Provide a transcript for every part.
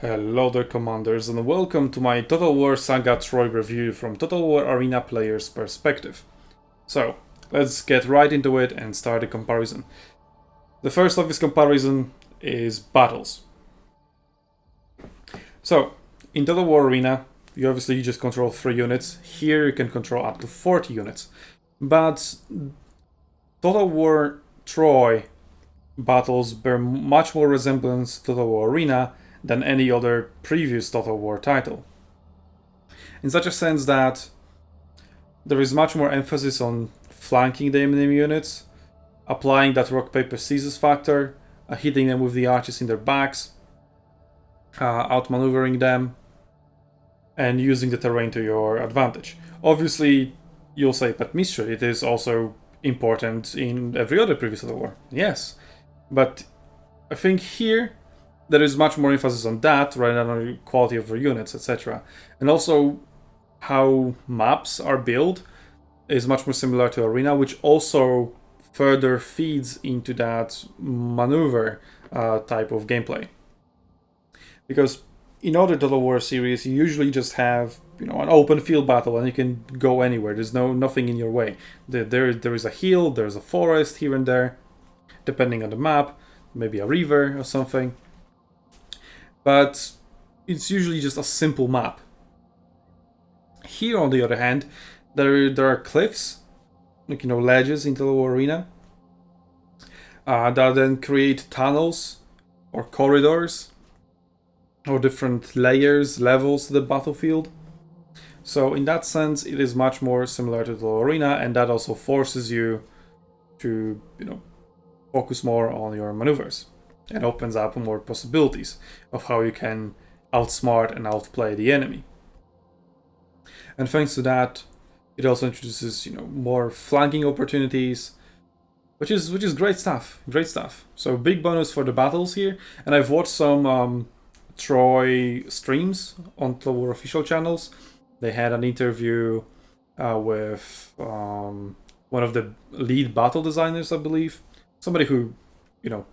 Hello there, commanders, and welcome to my Total War Saga Troy review from Total War Arena player's perspective. So, let's get right into it and start a comparison. The first obvious comparison is battles. So, in Total War Arena, you obviously just control 3 units. Here you can control up to 40 units. But Total War Troy battles bear much more resemblance to Total War Arena than any other previous Total War title. In such a sense that there is much more emphasis on flanking the enemy units, applying that rock paper scissors factor, hitting them with the archers in their backs, outmaneuvering them, and using the terrain to your advantage. Obviously, you'll say, but Mr. it is also important in every other previous Total War. Yes, but I think here there is much more emphasis on that rather than on the quality of your units, etc. And also how maps are built is much more similar to Arena, which also further feeds into that maneuver type of gameplay. Because in other Total War series, you usually just have an open field battle and you can go anywhere. There's nothing in your way. There is a hill, there's a forest here and there, depending on the map, maybe a river or something. But it's usually just a simple map. Here, on the other hand, there are cliffs, like ledges in Total War Arena, that then create tunnels or corridors or different levels to the battlefield. So in that sense, it is much more similar to Total Arena, and that also forces you to focus more on your maneuvers. And opens up more possibilities of how you can outsmart and outplay the enemy. And thanks to that, it also introduces more flanking opportunities, which is great stuff. Great stuff. So big bonus for the battles here. And I've watched some Troy streams on Total War official channels. They had an interview with one of the lead battle designers, I believe, somebody who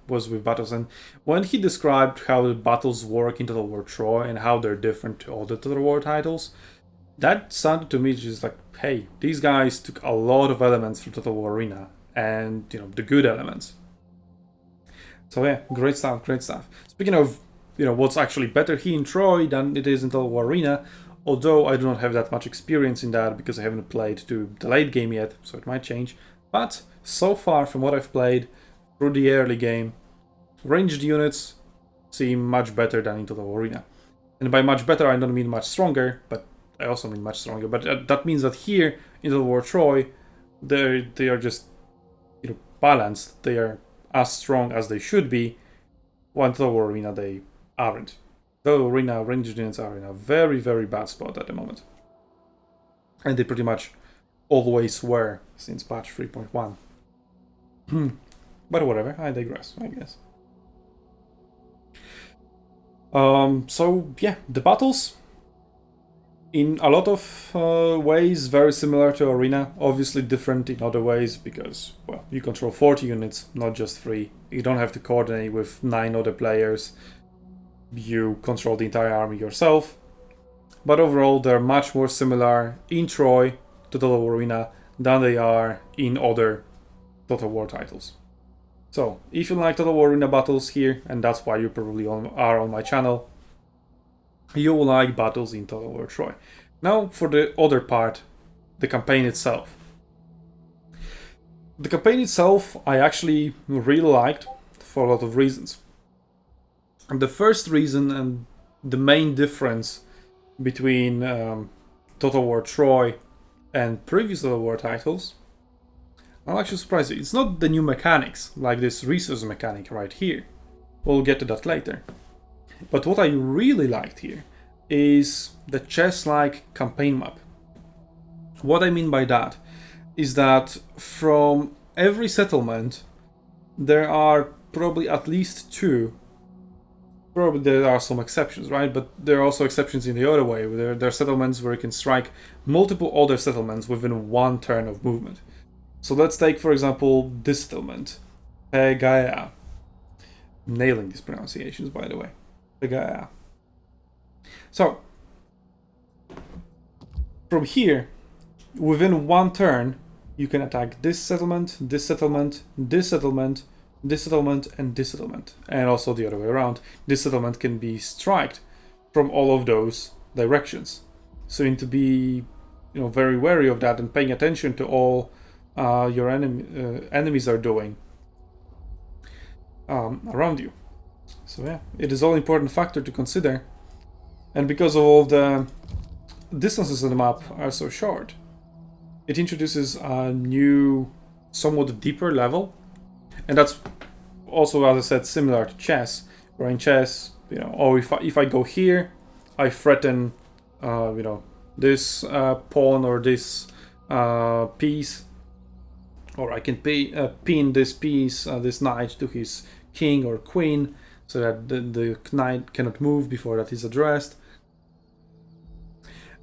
was with battles, and when he described how the battles work in Total War Troy and how they're different to other Total War titles, that sounded to me just like, hey, these guys took a lot of elements from Total War Arena, and the good elements. So yeah, great stuff, great stuff. Speaking of what's actually better here in Troy than it is in Total War Arena, although I do not have that much experience in that because I haven't played to the late game yet, so it might change. But so far, from what I've played through the early game, ranged units seem much better than in Total War Arena. And by much better, I don't mean much stronger, but I also mean much stronger. But that means that here in Total War Troy, they are just balanced. They are as strong as they should be. While in Total War Arena, they aren't. Total Arena ranged units are in a very, very bad spot at the moment. And they pretty much always were since patch 3.1. But whatever, I digress, I guess. So yeah, the battles, in a lot of ways, very similar to Arena. Obviously different in other ways because, well, you control 40 units, not just 3. You don't have to coordinate with 9 other players. You control the entire army yourself. But overall, they're much more similar in Troy to Total War Arena than they are in other Total War titles. So, if you like Total War Arena battles here, and that's why you probably are on my channel, you will like battles in Total War Troy. Now, for the other part, the campaign itself. The campaign itself, I actually really liked for a lot of reasons. And the first reason, and the main difference between Total War Troy and previous Total War titles, I'll actually surprise you. It's not the new mechanics, like this resource mechanic right here. We'll get to that later. But what I really liked here is the chess-like campaign map. What I mean by that is that from every settlement, there are probably at least 2. Probably there are some exceptions, right? But there are also exceptions in the other way. There are settlements where you can strike multiple other settlements within 1 turn of movement. So let's take, for example, this settlement, Pegaya. Nailing these pronunciations, by the way. Pegaya. So, from here, within one turn, you can attack this settlement, this settlement, this settlement, this settlement, and this settlement. And also the other way around. This settlement can be striked from all of those directions. So you need to be, very wary of that and paying attention to all your enemies are doing around you. So yeah, it is all important factor to consider. And because of all the distances on the map are so short, it introduces a new, somewhat deeper level. And that's also, as I said, similar to chess, where in chess, if I go here, I threaten, this pawn or this piece, or I can pin this piece, this knight to his king or queen, so that the knight cannot move before that is addressed.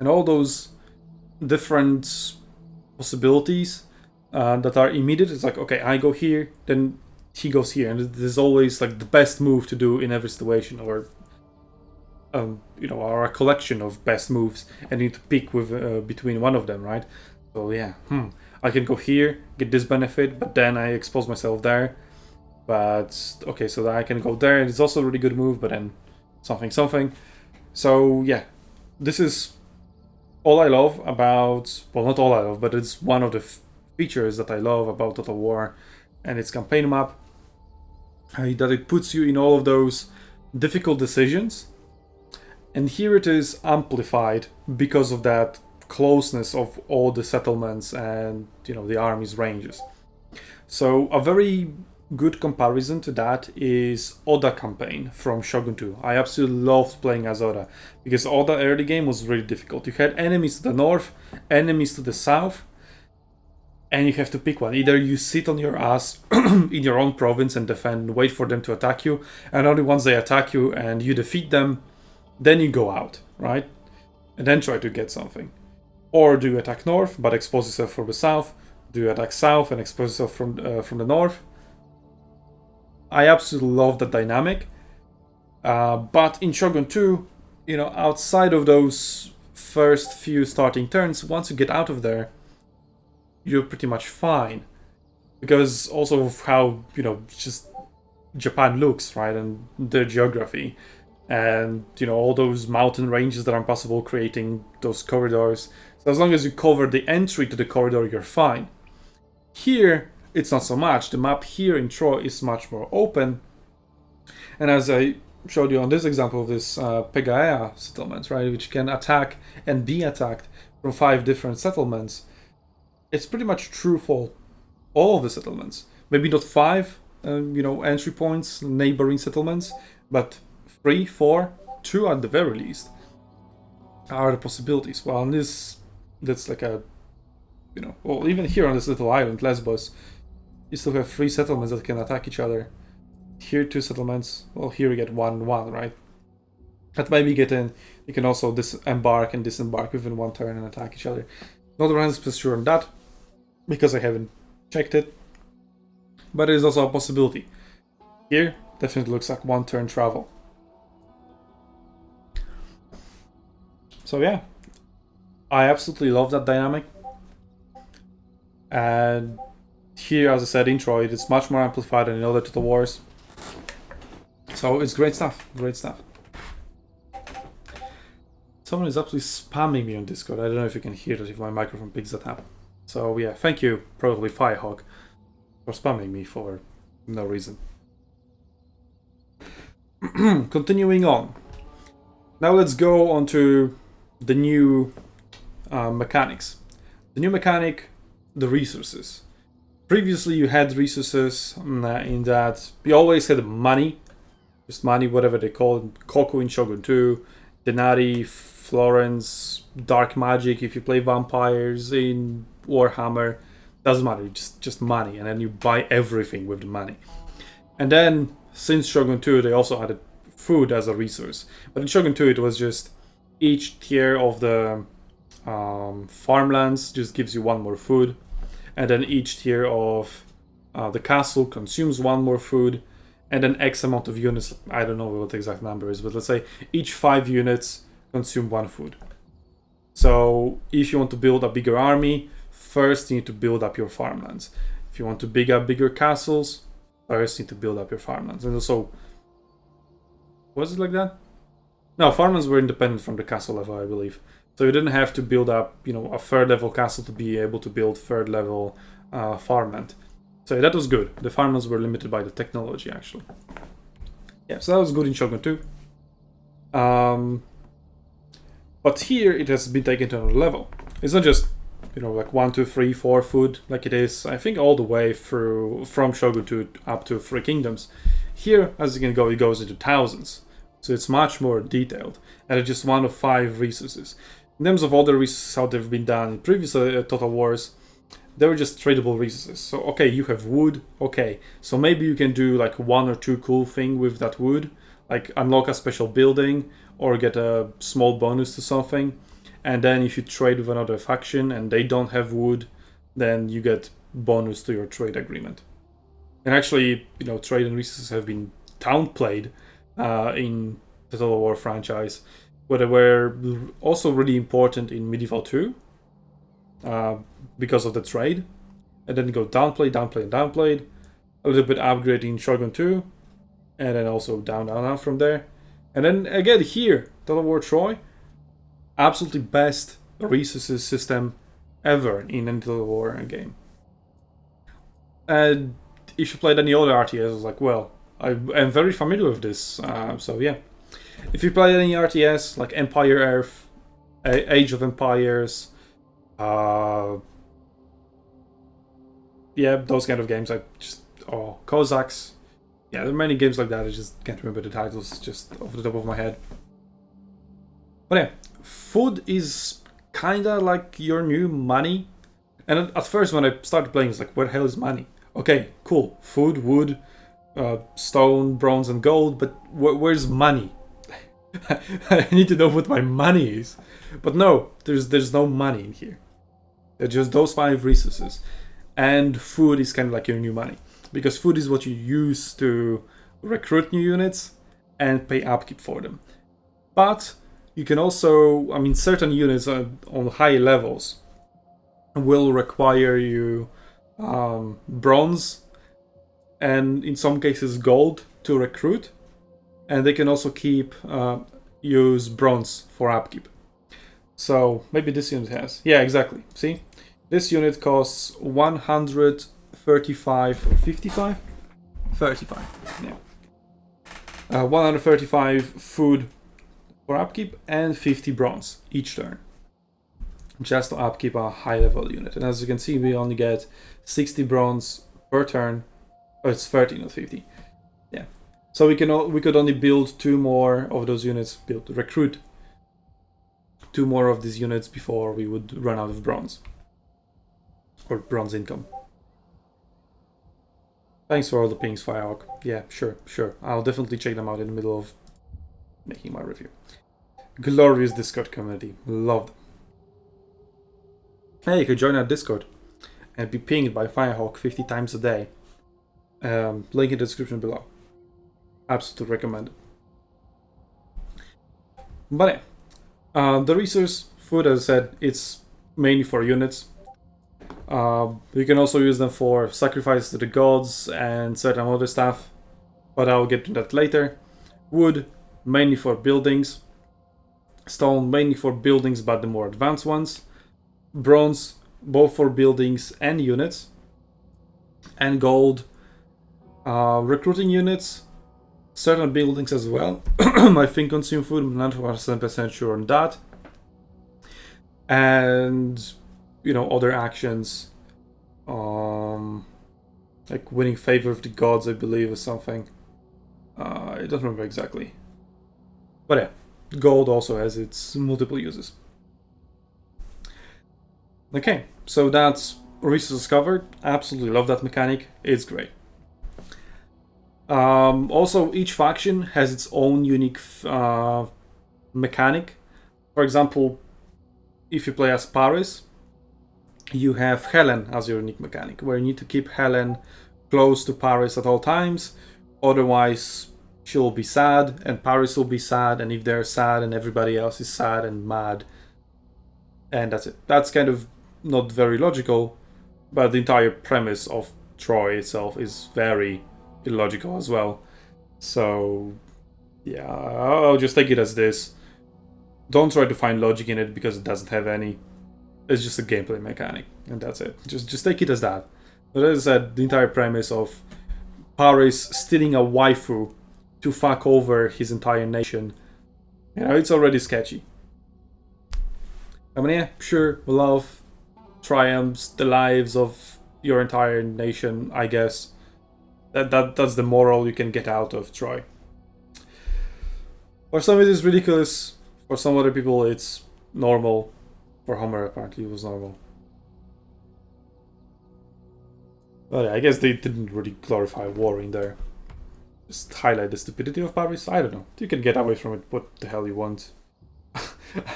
And all those different possibilities that are immediate. It's like, okay, I go here, then he goes here, and it is always like the best move to do in every situation, or or a collection of best moves, and you need to pick with between one of them, right? So yeah, I can go here, get this benefit, but then I expose myself there. But okay, so that I can go there, and it's also a really good move, but then something. So yeah, this is all I love about, well, not all I love, but it's one of the features that I love about Total War and its campaign map, that it puts you in all of those difficult decisions, and here it is amplified because of that closeness of all the settlements and the army's ranges. So a very good comparison to that is Oda campaign from Shogun 2. I absolutely loved playing as Oda, because Oda early game was really difficult. You had enemies to the north, enemies to the south, and you have to pick one. Either you sit on your ass in your own province and defend, wait for them to attack you, and only once they attack you and you defeat them, then you go out, right? And then try to get something. Or do you attack north but expose yourself from the south? Do you attack south and expose yourself from the north? I absolutely love that dynamic. But in Shogun 2, outside of those first few starting turns, once you get out of there, you're pretty much fine. Because also of how, just Japan looks, right? And the geography. And, all those mountain ranges that are impossible, creating those corridors. So as long as you cover the entry to the corridor, you're fine. Here, it's not so much. The map here in Troy is much more open. And as I showed you on this example of this Pegaea settlement, right, which can attack and be attacked from 5 different settlements, it's pretty much true for all of the settlements. Maybe not 5, entry points, neighboring settlements, but 3, 4, 2 at the very least are the possibilities. Well, that's like a, well, even here on this little island, Lesbos, you still have 3 settlements that can attack each other. Here 2 settlements. Well, here you get 1, right? But maybe you can also embark and disembark within 1 turn and attack each other. Not 100% sure on that, because I haven't checked it. But it is also a possibility. Here, definitely looks like 1 turn travel. So yeah, I absolutely love that dynamic. And here, as I said, in Troy, it's much more amplified than in other Total Wars. So it's great stuff, Someone is absolutely spamming me on Discord. I don't know if you can hear that, if my microphone picks that up. So yeah, thank you, probably Firehawk, for spamming me for no reason. Continuing on. Now let's go on to the new mechanics. The new mechanic, the resources. Previously you had resources in that you always had money, just money, whatever they call it. Koku in Shogun 2, Denari, Florence, Dark Magic if you play vampires in Warhammer, doesn't matter, just money, and then you buy everything with the money. And then since Shogun 2 they also added food as a resource, but in Shogun 2 it was just each tier of the farmlands just gives you 1 more food, and then each tier of the castle consumes 1 more food, and then X amount of units, I don't know what the exact number is, but let's say each 5 units consume 1 food. So if you want to build a bigger army, first you need to build up your farmlands. If you want to build up bigger castles, first you need to build up your farmlands. And also, was it like that? No, farmlands were independent from the castle level, I believe. So you didn't have to build up, a 3rd level castle to be able to build 3rd level farmland. So that was good. The farmlands were limited by the technology, actually. Yeah, so that was good in Shogun 2. But here it has been taken to another level. It's not just, like 1, 2, 3, 4 food like it is, I think, all the way through from Shogun 2 up to 3 Kingdoms. Here, as you can go, it goes into thousands. So it's much more detailed. And it's just 1 of 5 resources. In terms of other resources, how they've been done in previous Total Wars, they were just tradable resources. So, okay, you have wood, okay. So maybe you can do like 1 or 2 cool thing with that wood, like unlock a special building or get a small bonus to something. And then if you trade with another faction and they don't have wood, then you get bonus to your trade agreement. And actually, trade and resources have been downplayed in the Total War franchise, but they were also really important in Medieval 2 because of the trade. And then go downplayed, a little bit upgrade in Shogun 2, and then also down from there. And then again here, Total War Troy, absolutely best resources system ever in any Total War game. And if you played any other RTS, I was like, well, I am very familiar with this, so yeah. If you played any RTS, like Empire Earth, Age of Empires, yeah, those kind of games, Cossacks. Yeah, there are many games like that, I just can't remember the titles just off the top of my head. But yeah, food is kinda like your new money. And at first when I started playing, it's like, where the hell is money? Okay, cool, food, wood, stone, bronze, and gold, but where's money? I need to know what my money is. But no, there's no money in here. They're just those 5 resources. And food is kind of like your new money. Because food is what you use to recruit new units and pay upkeep for them. But you can also, certain units on high levels will require you bronze and in some cases gold to recruit. And they can also use bronze for upkeep. So maybe this unit has. Yeah, exactly. See? This unit costs 135 or 55? 35, yeah. 135 food for upkeep and 50 bronze each turn. Just to upkeep a high level unit. And as you can see, we only get 60 bronze per turn. Oh, it's 30, not 50. Yeah. So we could only build 2 more of those units, recruit 2 more of these units before we would run out of bronze. Or bronze income. Thanks for all the pings, Firehawk. Yeah, sure. I'll definitely check them out in the middle of making my review. Glorious Discord community. Love them. Hey, you could join our Discord and be pinged by Firehawk 50 times a day. Link in the description below. Absolutely recommend it. But yeah, the resource food, as I said, it's mainly for units. You can also use them for sacrifice to the gods and certain other stuff, but I'll get to that later. Wood, mainly for buildings. Stone, mainly for buildings, but the more advanced ones. Bronze, both for buildings and units. And gold, recruiting units, certain buildings as well. I think consume food, I'm not 100% sure on that. And other actions, like winning favor of the gods, I believe, or something. I don't remember exactly. But yeah, gold also has its multiple uses. Okay, so that's resources covered. Absolutely love that mechanic. It's great. Also, each faction has its own unique mechanic. For example, if you play as Paris, you have Helen as your unique mechanic, where you need to keep Helen close to Paris at all times. Otherwise, she'll be sad, and Paris will be sad, and if they're sad, and everybody else is sad and mad, and that's it. That's kind of not very logical, but the entire premise of Troy itself is very illogical as well. So, yeah, I'll just take it as this. Don't try to find logic in it because it doesn't have any. It's just a gameplay mechanic, and that's it. Just take it as that. But as I said, the entire premise of Paris stealing a waifu to fuck over his entire nation, it's already sketchy. I mean, yeah, sure, love triumphs the lives of your entire nation, I guess. That's the moral you can get out of Troy. For some it is ridiculous, for some other people it's normal. For Homer apparently it was normal. But yeah, I guess they didn't really glorify war in there. Just highlight the stupidity of Paris. I don't know. You can get away from it what the hell you want.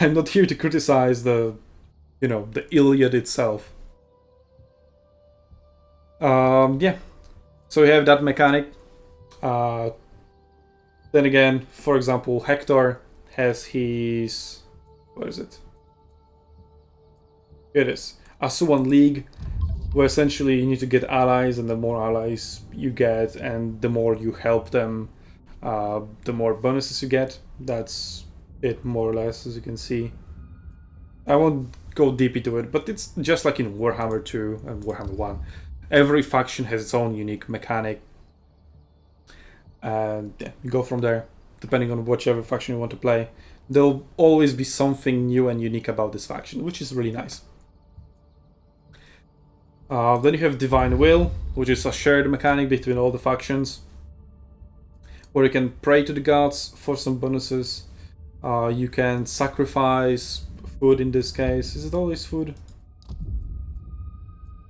I'm not here to criticize the Iliad itself. Yeah. So we have that mechanic. Then again, for example, Hector has his... What is it? Here it is. Asuan League, where essentially you need to get allies, and the more allies you get and the more you help them, the more bonuses you get. That's it, more or less, as you can see. I won't go deep into it, but it's just like in Warhammer 2 and Warhammer 1. Every faction has its own unique mechanic. And yeah, you go from there, depending on whichever faction you want to play. There'll always be something new and unique about this faction, which is really nice. Then you have Divine Will, which is a shared mechanic between all the factions, where you can pray to the gods for some bonuses. You can sacrifice food in this case. Is it always food?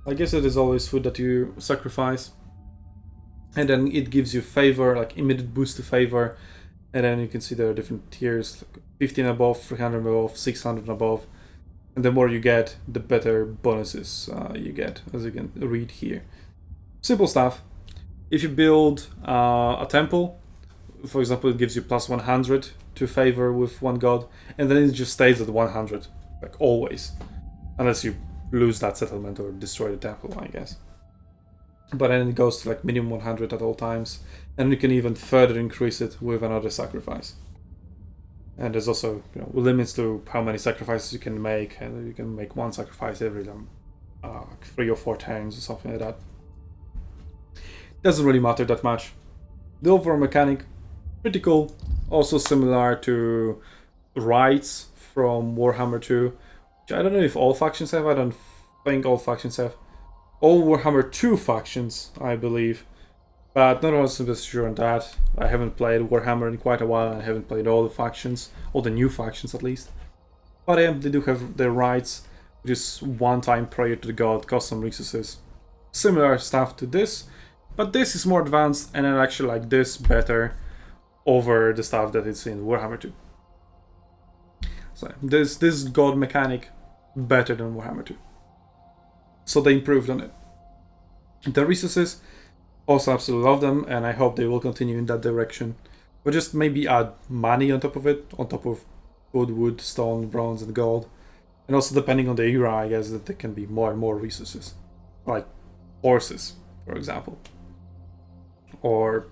I guess it is always food that you sacrifice. And then it gives you favor, like immediate boost to favor. And then you can see there are different tiers, like 15 above, 300 above, 600 above. And the more you get, the better bonuses you get, as you can read here. Simple stuff. If you build a temple, for example, it gives you plus 100 to favor with one god, and then it just stays at 100, like always. Unless you lose that settlement or destroy the temple, I guess. But then it goes to like minimum 100 at all times, and you can even further increase it with another sacrifice. And there's also limits to how many sacrifices you can make, and you can make one sacrifice every 3 or 4 turns or something like that. Doesn't really matter that much. The overall mechanic, pretty cool. Also similar to rights from Warhammer 2, which I don't know if all factions have. I don't think all factions have. All Warhammer 2 factions, I believe. But not 100% sure on that. I haven't played Warhammer in quite a while, and I haven't played all the factions, all the new factions at least. But yeah, they do have their rights, which is one-time prayer to the god, cost some resources. Similar stuff to this, but this is more advanced, and I actually like this better over the stuff that it's in Warhammer 2. So this god mechanic better than Warhammer 2. So they improved on it. The resources, also absolutely love them, and I hope they will continue in that direction. Or just maybe add money on top of it, on top of wood, stone, bronze, and gold. And also depending on the era, I guess that there can be more and more resources. Like horses, for example. Or,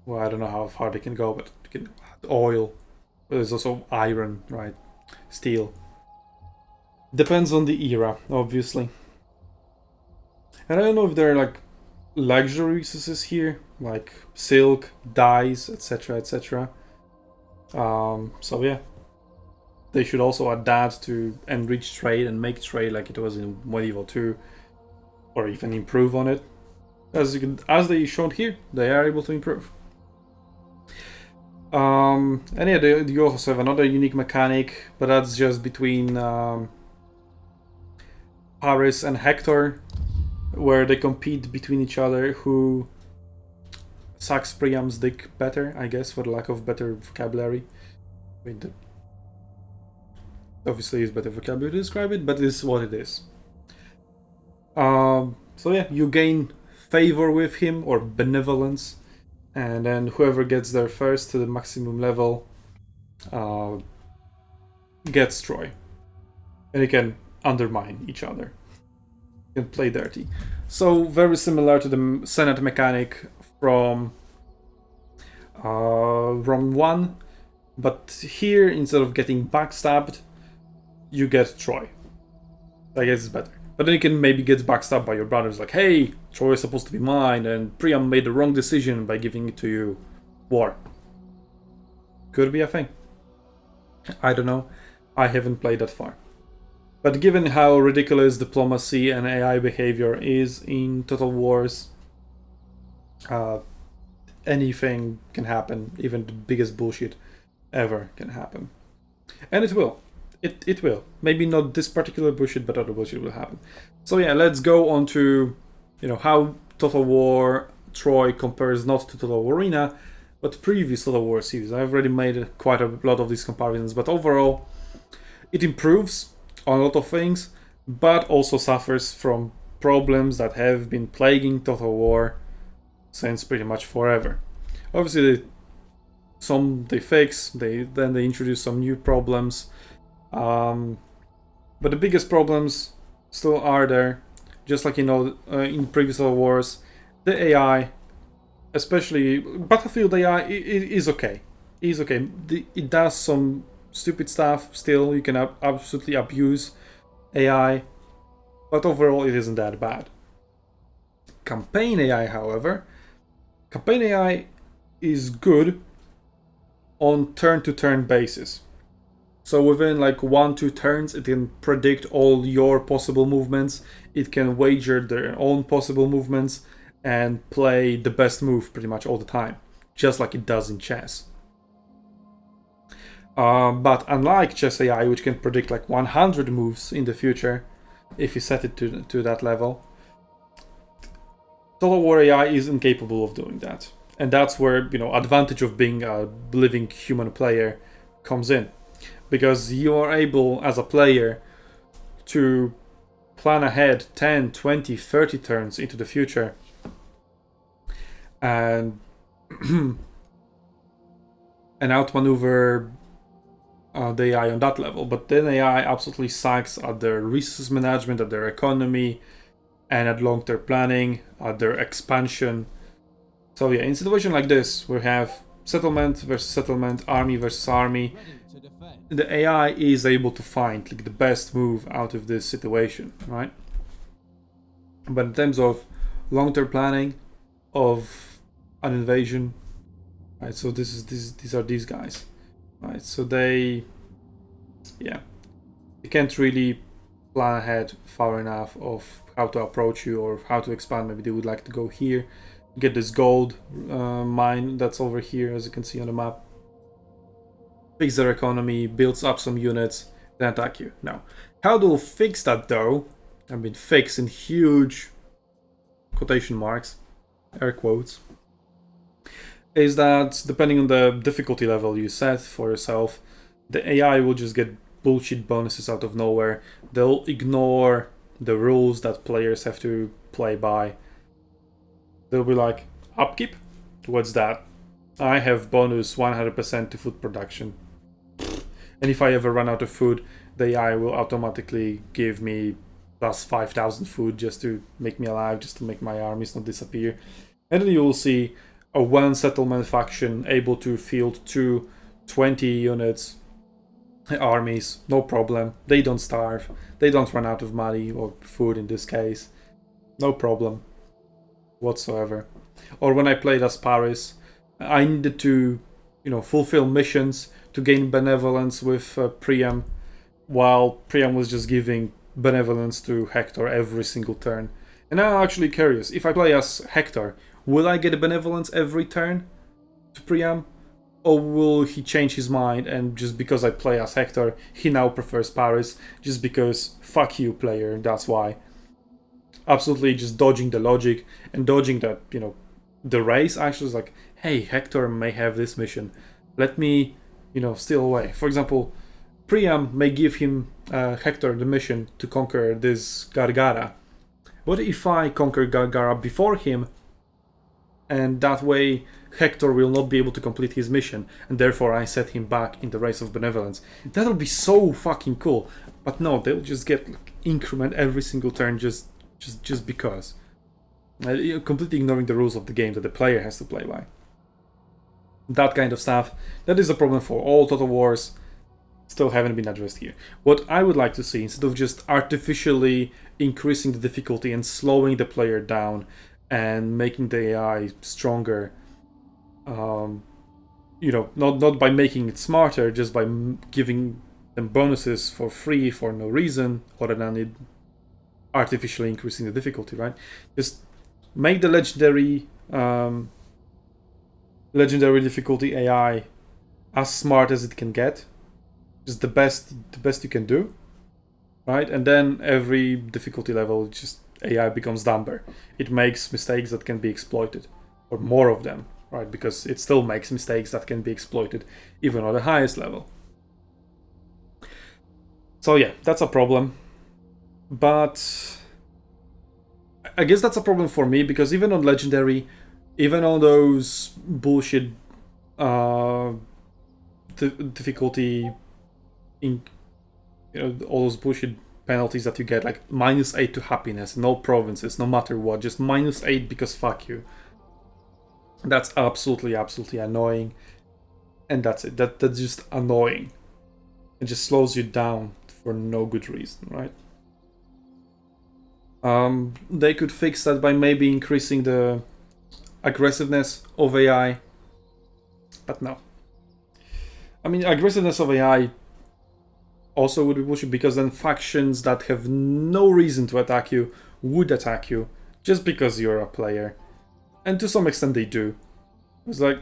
well, I don't know how far they can go, but you can add oil. But there's also iron, right? Steel. Depends on the era, obviously. And I don't know if there are like luxury resources here, like silk, dyes, etc, etc. So yeah. They should also add that to enrich trade and make trade like it was in Medieval 2. Or even improve on it. As they showed here, they are able to improve. And yeah, you also have another unique mechanic, but that's just between Paris and Hector, where they compete between each other who sucks Priam's dick better, I guess, for the lack of better vocabulary. I mean, obviously it's better vocabulary to describe it, but it's what it is. So yeah, you gain favor with him, or benevolence, and then whoever gets there first to the maximum level gets Troy. And you can undermine each other. You can play dirty. So very similar to the Senate mechanic from round 1, but here instead of getting backstabbed, you get Troy. I guess it's better. But then you can maybe get backstabbed by your brothers, like, hey, Troy is supposed to be mine, and Priam made the wrong decision by giving it to you. War. Could be a thing. I don't know. I haven't played that far. But given how ridiculous diplomacy and AI behavior is in Total Wars, anything can happen. Even the biggest bullshit ever can happen. And it will. It will. Maybe not this particular bullshit, but other bullshit will happen. So yeah, let's go on to, how Total War Troy compares not to Total War Arena, but previous Total War series. I've already made quite a lot of these comparisons, but overall, it improves on a lot of things, but also suffers from problems that have been plaguing Total War since pretty much forever. Obviously, they fix, then they introduce some new problems, but the biggest problems still are there. Just like in previous Total Wars, the AI, especially Battlefield AI, is okay. It does some stupid stuff still. You can absolutely abuse AI, but overall it isn't that bad. Campaign AI, however, is good on turn-to-turn basis. So within like 1-2 turns, it can predict all your possible movements. It can wager their own possible movements and play the best move pretty much all the time, just like it does in chess. But unlike chess AI, which can predict like 100 moves in the future, if you set it to that level, Total War AI is incapable of doing that. And that's where, advantage of being a living human player comes in. Because you are able, as a player, to plan ahead 10, 20, 30 turns into the future. And outmaneuver the AI on that level. But then AI absolutely sucks at their resource management, at their economy, and at long-term planning, at their expansion. So yeah, in a situation like this, we have settlement versus settlement, army versus army. The AI is able to find like the best move out of this situation, right? But in terms of long-term planning of an invasion, right? So these are these guys, right? So they can't really plan ahead far enough of how to approach you or how to expand. Maybe they would like to go here, get this gold mine that's over here, as you can see on the map. Fix their economy, builds up some units, then attack you. Now, how do we fix that though? I mean, fix in huge quotation marks, air quotes, is that depending on the difficulty level you set for yourself, the AI will just get bullshit bonuses out of nowhere. They'll ignore the rules that players have to play by. They'll be like, upkeep? What's that? I have bonus 100% to food production. And if I ever run out of food, the AI will automatically give me plus 5,000 food just to make me alive, just to make my armies not disappear. And then you will see a one settlement faction able to field 20 units armies, no problem. They don't starve. They don't run out of money or food in this case. No problem whatsoever. Or when I played as Paris, I needed to, fulfill missions to gain benevolence with Priam, while Priam was just giving benevolence to Hector every single turn. And I'm actually curious, if I play as Hector, will I get benevolence every turn to Priam? Or will he change his mind and just because I play as Hector, he now prefers Paris, just because fuck you player, that's why. Absolutely just dodging the logic and dodging that, the race actually is like, hey, Hector may have this mission. Let me, steal away. For example, Priam may give him, Hector, the mission to conquer this Gargara. What if I conquer Gargara before him and that way Hector will not be able to complete his mission, and therefore I set him back in the race of benevolence. That'll be so fucking cool. But no, they'll just get like, increment every single turn just because. Completely ignoring the rules of the game that the player has to play by. That kind of stuff, that is a problem for all Total Wars. Still haven't been addressed here. What I would like to see, instead of just artificially increasing the difficulty and slowing the player down and making the AI stronger, not by making it smarter, just by giving them bonuses for free for no reason, other than it artificially increasing the difficulty, right? Just make the legendary difficulty AI as smart as it can get. Just the best you can do, right? And then every difficulty level, just AI becomes dumber. It makes mistakes that can be exploited, or more of them, right? Because it still makes mistakes that can be exploited, even on the highest level. So yeah, that's a problem. But I guess that's a problem for me, because even on Legendary, even on those bullshit difficulty, all those bullshit penalties that you get, like -8 to happiness, no provinces, no matter what, just -8 because fuck you. That's absolutely annoying, and that's it. That's just annoying. It just slows you down for no good reason, right? They could fix that by maybe increasing the aggressiveness of AI, but no. I mean, aggressiveness of AI also would be bullshit, because then factions that have no reason to attack you would attack you just because you're a player. And to some extent they do. It's like,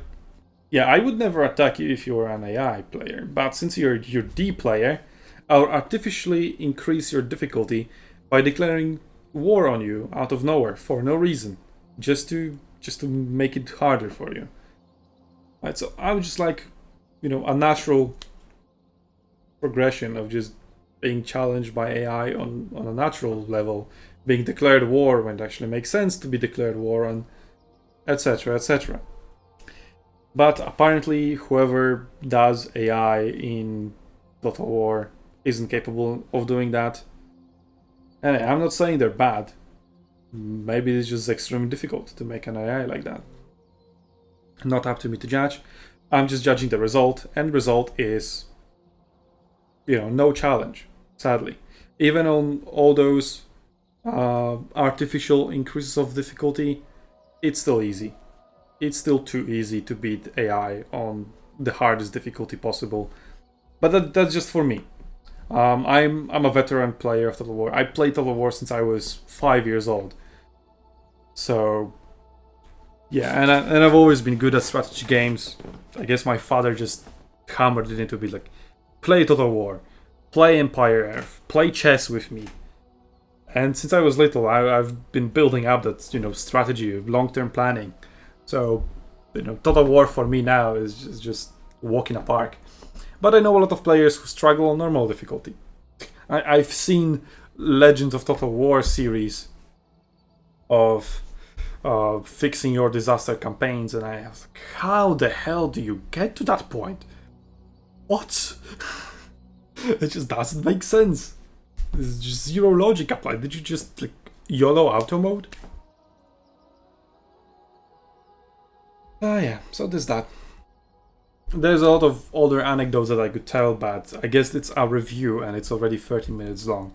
yeah, I would never attack you if you were an AI player, but since you're the player, I'll artificially increase your difficulty by declaring war on you out of nowhere for no reason, just to make it harder for you. Right, so I would just like, a natural progression of just being challenged by AI on a natural level, being declared war when it actually makes sense to be declared war on, etc., etc. But apparently, whoever does AI in Total War isn't capable of doing that. And I'm not saying they're bad. Maybe it's just extremely difficult to make an AI like that. Not up to me to judge. I'm just judging the result, and the result is, no challenge, sadly. Even on all those artificial increases of difficulty, it's still easy. It's still too easy to beat AI on the hardest difficulty possible. But that's just for me. I'm a veteran player of Total War. I played Total War since I was 5 years old. So yeah, and I've always been good at strategy games. I guess my father just hammered it into me, like, play Total War, play Empire Earth, play chess with me. And since I was little, I've been building up that strategy of long-term planning. So Total War for me now is just a walk in a park. But I know a lot of players who struggle on normal difficulty. I've seen Legends of Total War series of fixing your disaster campaigns, and I was like, how the hell do you get to that point? What? It just doesn't make sense. There's just zero logic applied. Did you just like YOLO auto mode? Yeah, so there's that. There's a lot of other anecdotes that I could tell, but I guess it's a review and it's already 30 minutes long.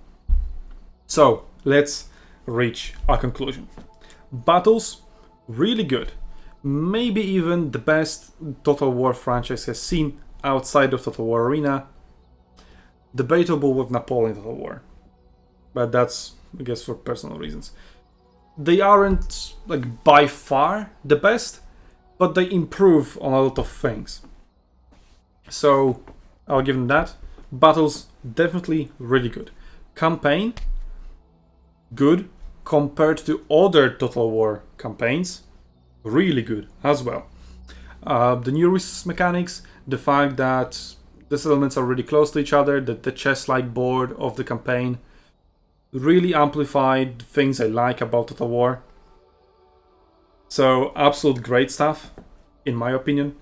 So, let's reach a conclusion. Battles, really good. Maybe even the best Total War franchise has seen outside of Total War Arena. Debatable with Napoleon Total War. But that's, I guess, for personal reasons. They aren't, like, by far the best, but they improve on a lot of things. So, I'll give them that. Battles, definitely really good. Campaign, good. Compared to other Total War campaigns, really good as well. The new resource mechanics, the fact that the settlements are really close to each other, that the chess-like board of the campaign really amplified things I like about Total War. So absolute great stuff, in my opinion.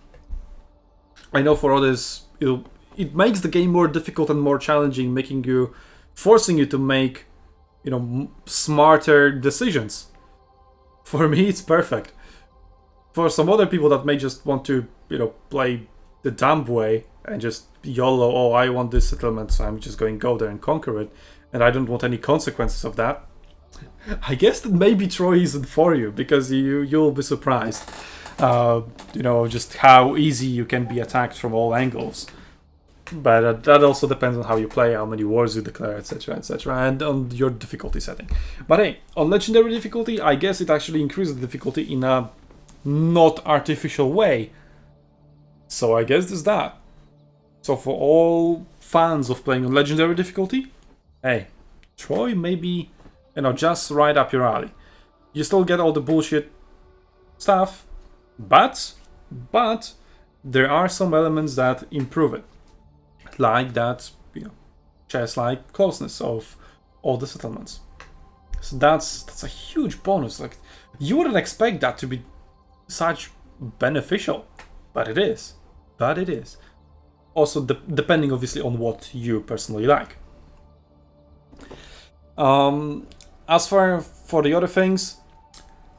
I know for others, it makes the game more difficult and more challenging, forcing you to make, smarter decisions. For me, it's perfect. For some other people that may just want to, play the dumb way and just YOLO, oh, I want this settlement, so I'm just going to go there and conquer it, and I don't want any consequences of that. I guess that maybe Troy isn't for you, because you'll be surprised, just how easy you can be attacked from all angles. But that also depends on how you play, how many wars you declare, etc., and on your difficulty setting. But hey, on legendary difficulty, I guess it actually increases the difficulty in a not artificial way. So I guess there's that. So for all fans of playing on legendary difficulty, hey, Troy may be, just right up your alley. You still get all the bullshit stuff, but there are some elements that improve it. Like that, chess-like closeness of all the settlements. So that's a huge bonus. Like, you wouldn't expect that to be such beneficial, but it is. Also, depending obviously on what you personally like. As for the other things,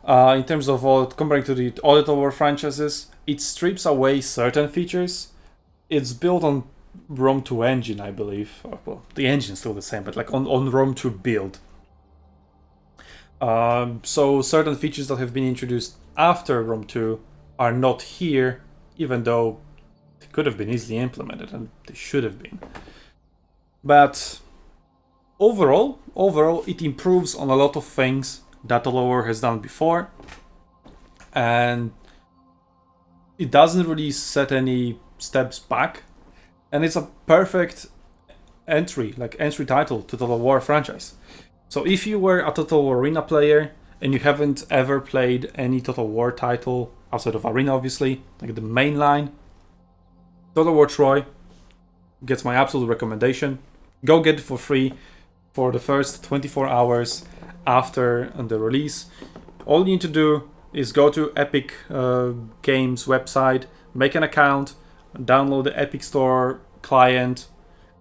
in terms of comparing to the other Total War franchises, it strips away certain features. It's built on Rome 2 engine, I believe. Well, the engine's still the same, but like on Rome 2 build. So certain features that have been introduced after Rome 2 are not here, even though they could have been easily implemented, and they should have been. But overall, it improves on a lot of things that Total War has done before, and it doesn't really set any steps back, and it's a perfect entry title to Total War franchise. So if you were a Total War Arena player and you haven't ever played any Total War title outside of Arena, obviously, like the main line, Total War Troy gets my absolute recommendation. Go get it for free for the first 24 hours after the release. All you need to do is go to Epic Games website, make an account, download the Epic Store client,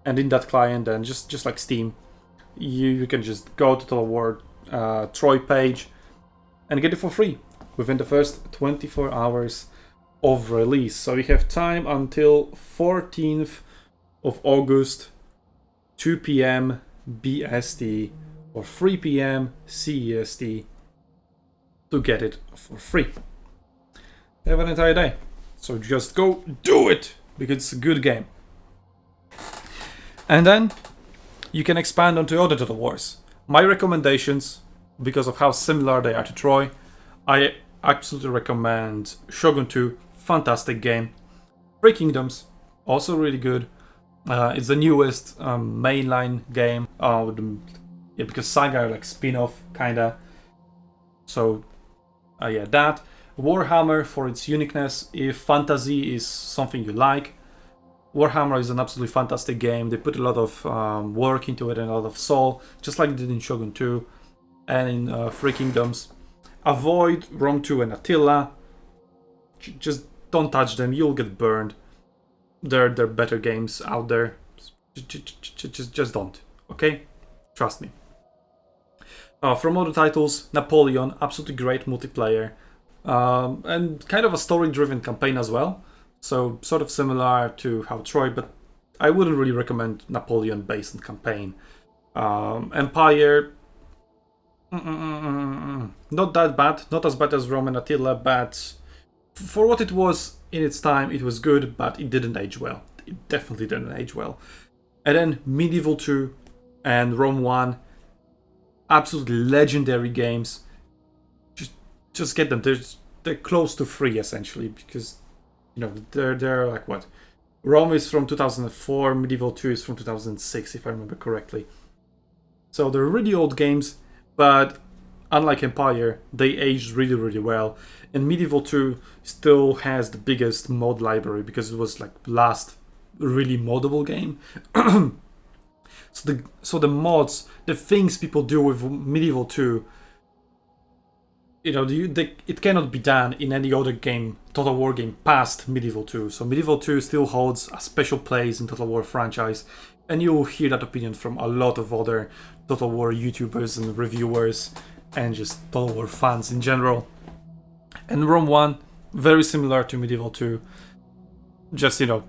and in that client, then just like Steam, you can just go to Total War Troy page and get it for free within the first 24 hours of release. So you have time until 14th of August, 2 p.m. BST or 3 p.m. CEST to get it for free. You have an entire day. So just go do it, because it's a good game. And then you can expand onto other Total Wars. My recommendations, because of how similar they are to Troy, I absolutely recommend Shogun 2, fantastic game. Three Kingdoms, also really good. It's the newest mainline game, because Saga are like spin-off kinda. So that. Warhammer, for its uniqueness, if fantasy is something you like, Warhammer is an absolutely fantastic game. They put a lot of work into it and a lot of soul, just like they did in Shogun 2 and in Three Kingdoms. Avoid Rome 2 and Attila. Just don't touch them, you'll get burned. There are better games out there. Just don't, okay? Trust me. From other titles, Napoleon, absolutely great multiplayer. And kind of a story-driven campaign as well. So sort of similar to how Troy, but I wouldn't really recommend Napoleon based on campaign. Empire, not that bad, not as bad as Rome and Attila, but for what it was in its time, it was good, but it didn't age well. It definitely didn't age well. And then Medieval 2 and Rome 1, absolutely legendary games. Just get them. They're close to free essentially, because they're like what? Rome is from 2004, Medieval 2 is from 2006 if I remember correctly. So they're really old games, but unlike Empire, they aged really, really well. And Medieval 2 still has the biggest mod library because it was like last really moddable game. So the mods, the things people do with Medieval 2, it cannot be done in any other game, Total War game, past Medieval 2. So Medieval 2 still holds a special place in Total War franchise, and you'll hear that opinion from a lot of other Total War YouTubers and reviewers, and just Total War fans in general. And Rome 1, very similar to Medieval 2, just 2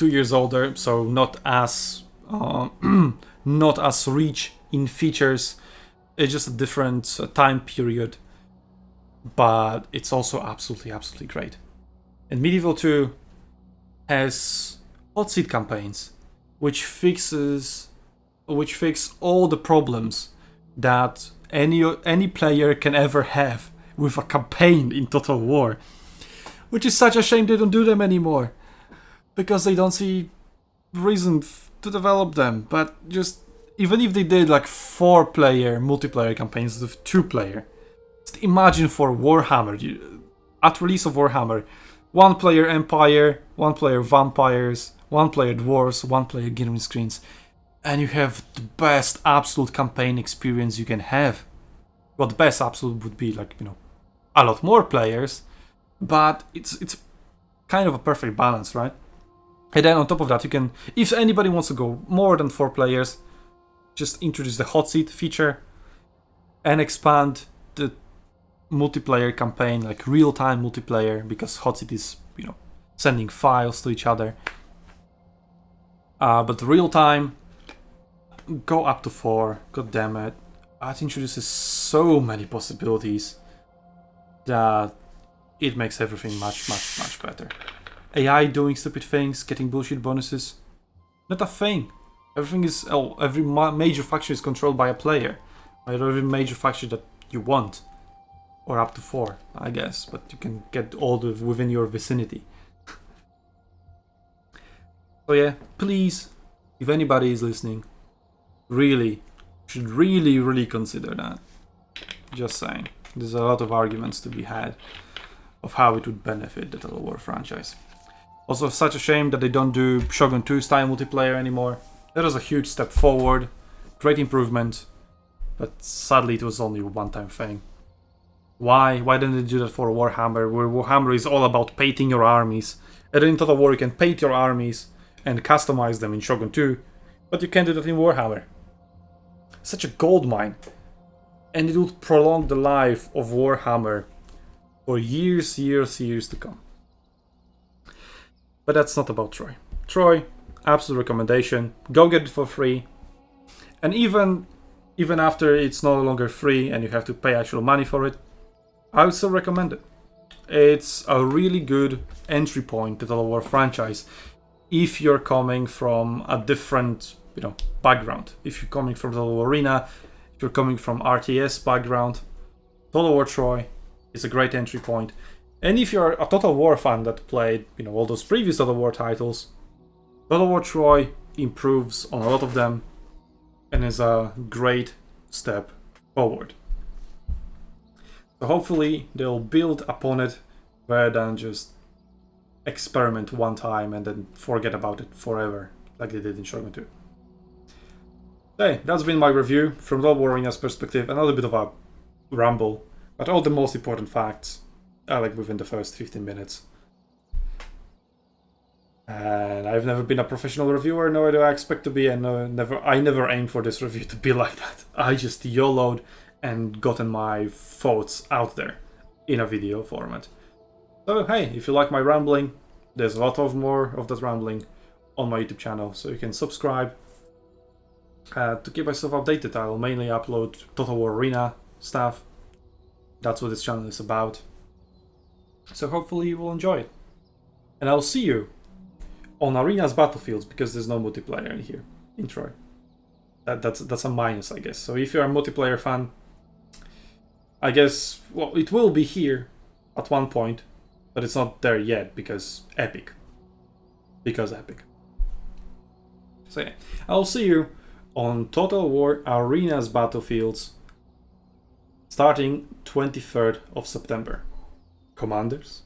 years older, so not as rich in features. It's just a different time period, but it's also absolutely great. And Medieval 2 has hot seat campaigns, which fix all the problems that any player can ever have with a campaign in Total War, which is such a shame they don't do them anymore, because they don't see reason to develop them. But just even if they did like 4-player multiplayer campaigns with 2-player, just imagine for Warhammer, at release of Warhammer, 1-player Empire, 1-player Vampires, 1-player Dwarves, 1-player green screens, and you have the best absolute campaign experience you can have. Well, the best absolute would be like, a lot more players, but it's kind of a perfect balance, right? And then on top of that, you can, if anybody wants to go more than 4 players, just introduce the hot seat feature and expand the multiplayer campaign, like real-time multiplayer, because hot seat is, sending files to each other. But real-time, go up to 4. God damn it. That introduces so many possibilities that it makes everything much better. AI doing stupid things, getting bullshit bonuses, not a thing. Everything is, every major faction is controlled by a player. Every major faction that you want, or up to 4, I guess, but you can get all within your vicinity. So yeah, please, if anybody is listening, should really consider that. Just saying, there's a lot of arguments to be had of how it would benefit the Total War franchise. Also, such a shame that they don't do Shogun 2 style multiplayer anymore. That was a huge step forward, great improvement, but sadly it was only a one-time thing. Why didn't they do that for Warhammer, where Warhammer is all about painting your armies? And in Total War you can paint your armies and customize them in Shogun 2, but you can't do that in Warhammer. Such a goldmine, and it would prolong the life of Warhammer for years to come. But that's not about Troy. Troy, absolute recommendation. Go get it for free. And even after it's no longer free and you have to pay actual money for it, I would still recommend it. It's a really good entry point to the Total War franchise if you're coming from a different, background. If you're coming from the Total War Arena, if you're coming from RTS background, Total War Troy is a great entry point. And if you're a Total War fan that played, all those previous Total War titles, Total War Troy improves on a lot of them and is a great step forward. So hopefully they'll build upon it rather than just experiment one time and then forget about it forever, like they did in Shogun 2. Hey, that's been my review from Total War Arena's perspective. Another bit of a ramble, but all the most important facts are like within the first 15 minutes. And I've never been a professional reviewer, nor do I expect to be, and I never aim for this review to be like that. I just YOLO'd and gotten my thoughts out there in a video format. So hey, if you like my rambling, there's a lot of more of that rambling on my YouTube channel, so you can subscribe to keep myself updated. I will mainly upload Total War Arena stuff. That's what this channel is about. So hopefully you will enjoy it. And I'll see you on Arena's battlefields, because there's no multiplayer in here, in Troy. That's a minus, I guess. So if you're a multiplayer fan, I guess, well, it will be here at one point, but it's not there yet because Epic. So yeah, I'll see you on Total War Arena's battlefields starting 23rd of September. Commanders.